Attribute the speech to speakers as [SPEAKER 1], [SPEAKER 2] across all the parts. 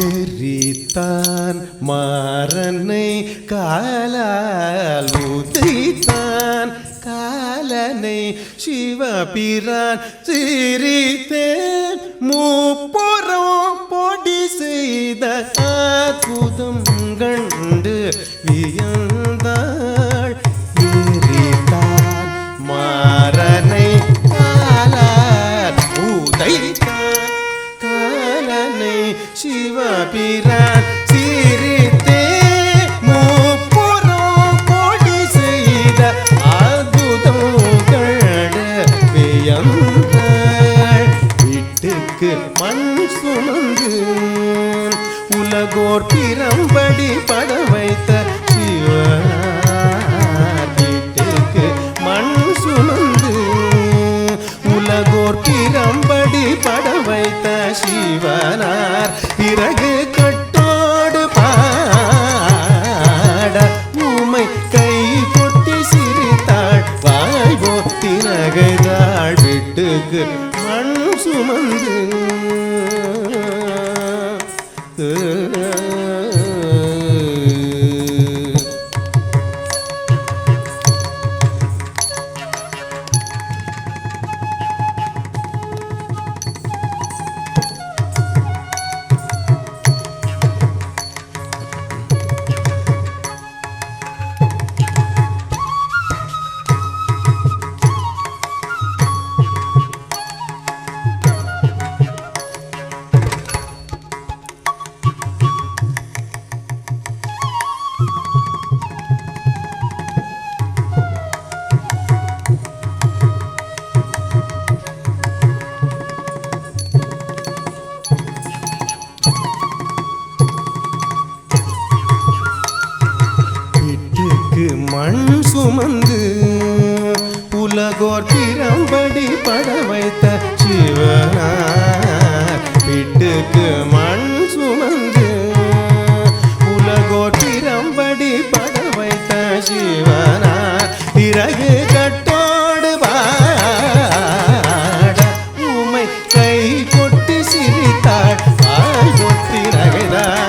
[SPEAKER 1] எரித்தான் மாறனை காலால் உதைத்தான் காலனை சிவபிரான் சிரித்தேன் மூப்புறம் பொடி செய்த அற்புதம் கண்டு வியந்தாள். எரித்தான் மாறனை காலால் உதைத்தான் காலனை சிவபிரான் சிரித்தே மூப்புறம் பொடி செய்த அற்புதம் கண்டு வியந்தாள். வீட்டுக்கு மண் சுமந்து உலகோர் பிரம்படி பட வைத்த சிவனார். வீட்டுக்கு மண் சுமந்து உலகோர் பிரம்படி பட வைத்த சிவனார். இறகு கட்டோடு பாட ஊமை கை கொட்டி சிரித்தாள் வாய் போத்தி நகைதாள். வீட்டுக்கு மண் சுமந்து மண் சுமந்து உலகோர் பிரம்படி பட வைத்த சிவனார். வீட்டுக்கு மண் சுமந்து உலகோர் பிரம்படி பட வைத்த சிவனார். இறகு கட்டோடு பாட ஊமை கை கொட்டி சிரித்தாள் வாய் கொட்டி நகைதாள்.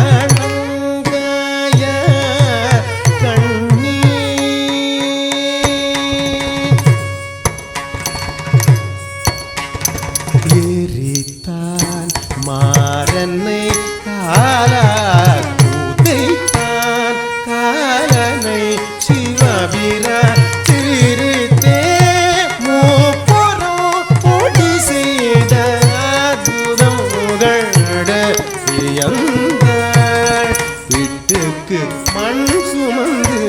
[SPEAKER 1] எரித்தான் மாறனை காலால் உதைத்தான் காலனை சிவபிரான் சிரித்தே மூப்புறம் பொடி செய்த அற்புதம் கண்டு வியந்தாள். வீட்டுக்கு மண் சுமந்து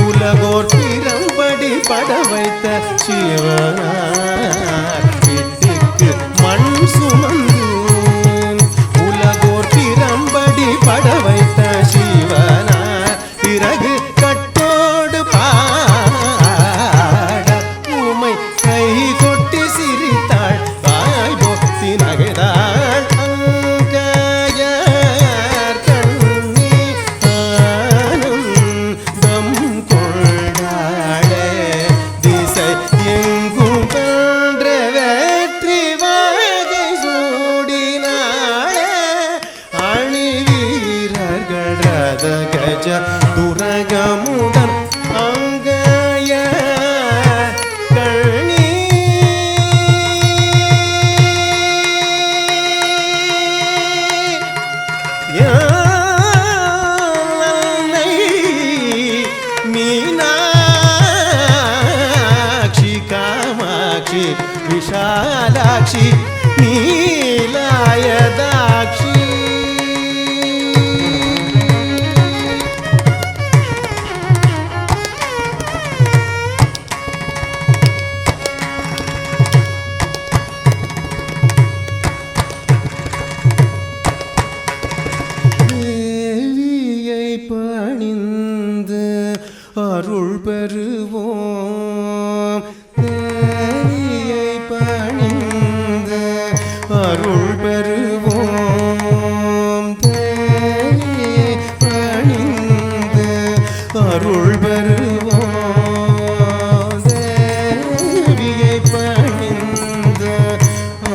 [SPEAKER 1] உலகோர் பிரம்படி பட வைத்த சிவனார். வீட்டுக்கு மண் சுமந்து உலகோர் பிரம்படி பட வைத்த சிவனார். இறகு கட்டோடு பாட ஊமை கை கொட்டி சிரித்தாள் வாய் பொத்தி நகைதாள். அங்கையர் கண்ணி ஆனந்தம் கொண்டாளே திசை எங்கும் கன்ற வெற்றி வாகை சூடினாளே. அணி வீரர்கள் ரத கஜ துரகமுடன் அங்கைய கண்ணி மீனாட்சி காமாட்சி விஷாலாட்சி நீலாயதாட்சி. தேவியை பணிந்து அருள் பெறுவோம். தேவியை பணிந்து அருள் பெறுவோம். தேவியை பணிந்து அருள் பெறுவோம். தேவியை பணிந்து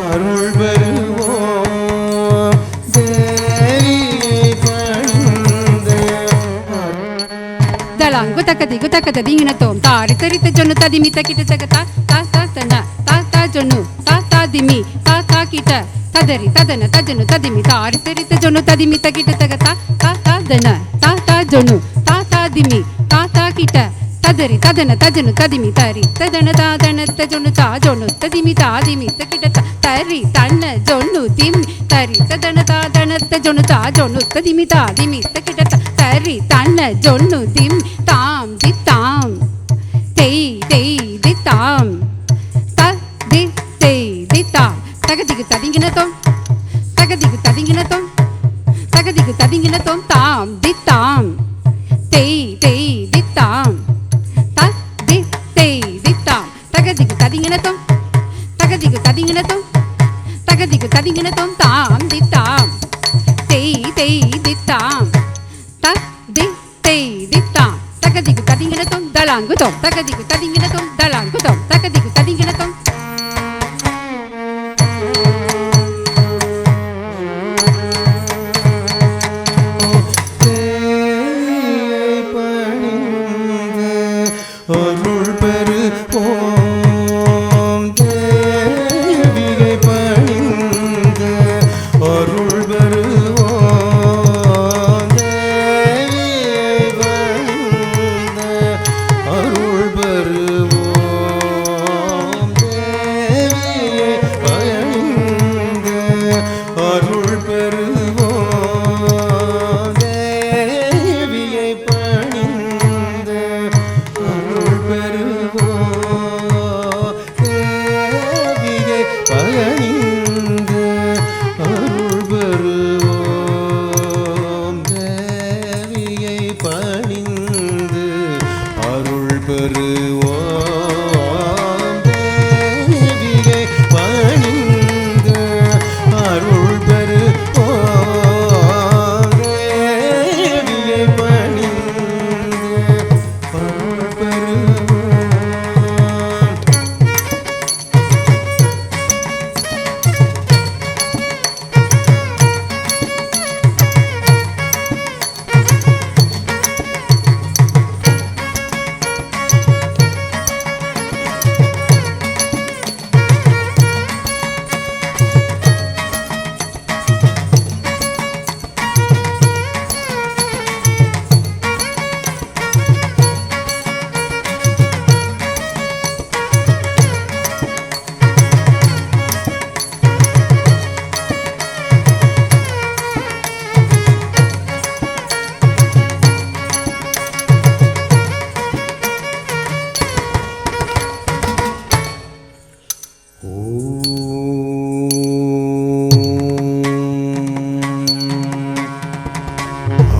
[SPEAKER 1] அருள் பெறுவோம்.
[SPEAKER 2] தக்கதிகு தக்கதிங்கினத்தோம் தாரி தரித்த ஜொன்னு ததிமி தக்கிட்ட தக தா தா தா தன தா தா ஜொன்னு தா தா திமி தா தா கிட்ட ததரி ததன தஜனு ததிமி தாரி தரித்த ஜொன்னு ததிமி தக்கிட்ட தக தா தா தா தன தா தா ஜொன்னு தா தா திமி தா தா கிட்ட ததரி ததன தஜனு ததிமி தரி ததன தாதன தஜொன்னு தா ஜொன்னு ததிமி தாதிமி தக்கிட்ட தரி தன்ன ஜொன்னு திமி தரி ததன தாதன தஜொன்னு தா ஜொன்னு ததிமி தாதிமி தக்கிட்ட தரி தன்ன ஜொன்னு திம் தாம் தி தாம் தேய் தேய் தி தாம் த தி தேய் தி தாம் தகதிகு ததிங்கினதோம் தகதிகு ததிங்கினதோம் தகதிகு ததிங்கினதோம் தாம் தி தாம் தேய் தேய் தி தாம் த தி தேய் தி தாம் தகதிகு ததிங்கினதோம் தகதிகு ததிங்கினதோம் தகதிகு ததிங்கினதோம் தாம் தி தாம் தேய் தேய் தி தாம் த தி தேய் தி தாம் தகதிகு ததிங்கினதோம் தலாங்குதோம் தகதிகு ததிங்கினதோம் தலாங்குதோம் தகதிகு ததிங்கினதோம்
[SPEAKER 1] அருள் பெறுவோம் தேவியை பணிந்து அருள் பெறுவோம் தேவியை பணிந்து அருள் பெறுவோம் தேவியை பணிந்து அருள் பெறுவோம் தேவியை பணிந்து அருள் பெறுவோம் தேவியை பணிந்து அருள் பெறுவோம் தேவியை பணிந்து அருள் பெறுவோம் தேவியை பணிந்து அருள் பெறுவோம் தேவியை பணிந்து அருள் பெறுவோம்.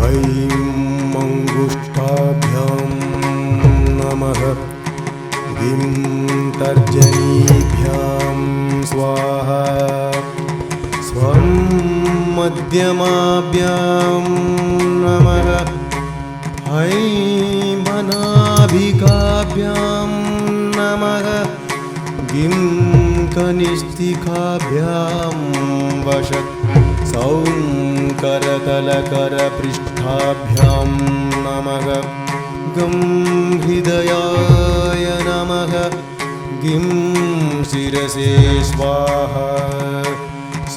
[SPEAKER 1] ऐं अङ्गुष्ठाभ्यां नमः गिं तर्जनीभ्यां स्वाहा स्वं मध्यमाभ्यां नमः ऐं मनाभिकाभ्यां नमः गिं कनिष्ठिकाभ्यां वशत् सौं करतलकरपृष्ठाभ्यां नमः गं हृदयाय नमः गिं शिरसे स्वाहा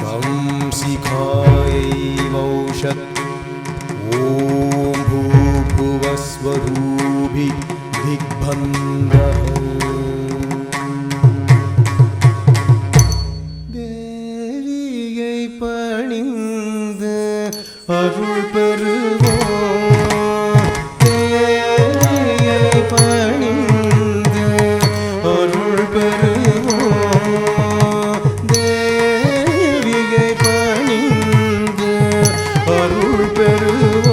[SPEAKER 1] संशिखायै वौषत् ॐ भूर्भुवस्वरूभिः दिग्बन्धः தேவியை பணிந்து அருள் பெறுவோம் தேவியை பணிந்து அருள் பெறுவோம் தேவியை பணிந்து அருள் பெறுவோம்